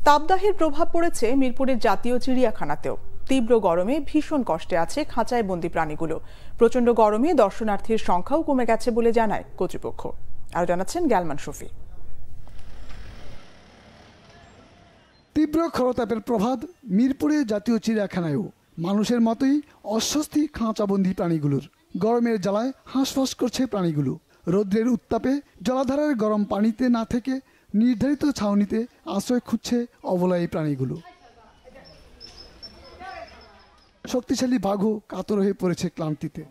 তাপদাহের প্রভাব পড়েছে মিরপুরের জাতীয় চিড়িয়াখানাতেও। তীব্র গরমে ভীষণ কষ্টে আছে খাঁচায় বন্দী প্রাণীগুলো। প্রচন্ড গরমে দর্শনার্থীর সংখ্যাও কমে গেছে বলে জানায় কর্তৃপক্ষ। আরো জানাচ্ছেন গ্যালমান শফি। তীব্র খরতাপের প্রভাব মিরপুরে জাতীয় চিড়িয়াখানায়ও। মানুষের মতোই অস্বস্তি খাঁচাবন্দি প্রাণীগুলোর। গরমের জ্বালায় হাঁসফাঁস করছে প্রাণীগুলো। রৌদ্রের উত্তাপে জলাধারের গরম পানিতে না থেকে নির্ধারিত ছাউনিতে আশ্রয় খুঁজছে অবলা এই প্রাণীগুলো। শক্তিশালী বাঘও কাতর হয়ে পড়েছে ক্লান্তিতে।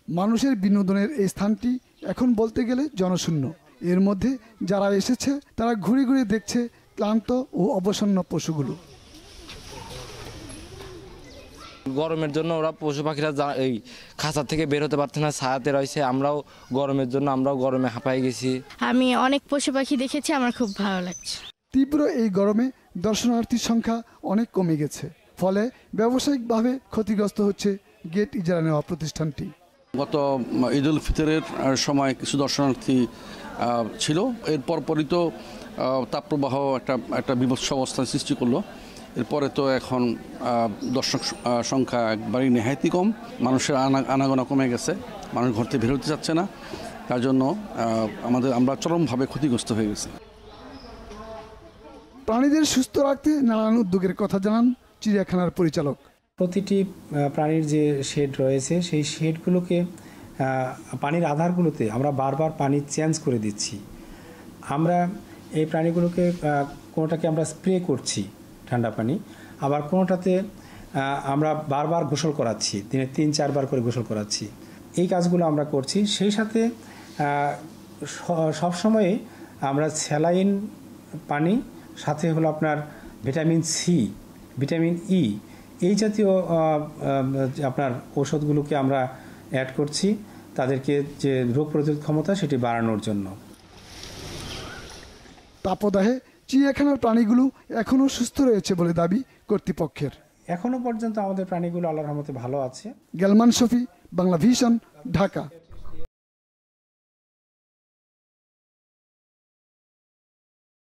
মানুষের বিনোদনের এই স্থানটি এখন বলতে গেলে জনশূন্য। এর মধ্যে যারা এসেছে তারা ঘুরে ঘুরে দেখছে ক্লান্ত ও অবসন্ন পশুগুলো। গরমের জন্য ওরা পশু পাখিরা এই খাঁচা থেকে বের হতে পারছে না, ছায়াতে রয়েছে। আমরাও গরমের জন্য গরমে হাঁপাই গেছি। আমি অনেক পশু পাখি দেখেছি, আমার খুব ভালো লাগছে। তীব্র এই গরমে দর্শনার্থীর সংখ্যা অনেক কমে গেছে, ফলে ব্যবসায়িকভাবে ক্ষতিগ্রস্ত হচ্ছে গেট ইজারা নেওয়া প্রতিষ্ঠানটি। গত ঈদ উল ফিতরের সময় কিছু দর্শনার্থী ছিল, এর পরপরই তো তাপপ্রবাহ একটা বিভৎস অবস্থার সৃষ্টি করলো। এরপরে তো এখন দর্শক সংখ্যা একবারই নেহায়তি কম। মানুষের আনাগোনা কমে গেছে, মানুষ ঘর থেকে বের হতে চাচ্ছে না। তার জন্য আমরা চরমভাবে ক্ষতিগ্রস্ত হয়ে গেছি। প্রাণীদের সুস্থ রাখতে নানান উদ্যোগের কথা জানান চিড়িয়াখানার পরিচালক। প্রতিটি প্রাণীর যে শেড রয়েছে সেই শেডগুলোকে পানির আধারগুলোতে আমরা বারবার পানি চেঞ্জ করে দিচ্ছি। আমরা এই প্রাণীগুলোকে কোনোটাকে আমরা স্প্রে করছি ঠান্ডা পানি, আবার কোনোটাতে আমরা বারবার গোসল করাচ্ছি, দিনে 3-4 বার করে গোসল করাচ্ছি। এই কাজগুলো আমরা করছি। সেই সাথে সবসময়ে আমরা স্যালাইন পানি, সাথে হলো আপনার ভিটামিন সি, ভিটামিন ই, এই জাতীয় আপনার ঔষধগুলোকে আমরা অ্যাড করছি তাদেরকে যে রোগ প্রতিরোধ ক্ষমতা সেটি বাড়ানোর জন্য। তাপদাহে চিড়িয়াখানার প্রাণীগুলো এখনও সুস্থ রয়েছে বলে দাবি কর্তৃপক্ষের। এখনো পর্যন্ত আমাদের প্রাণীগুলো আল্লাহর রহমতে ভালো আছে। গ্যালমান শফি, বাংলা ভিশন, ঢাকা।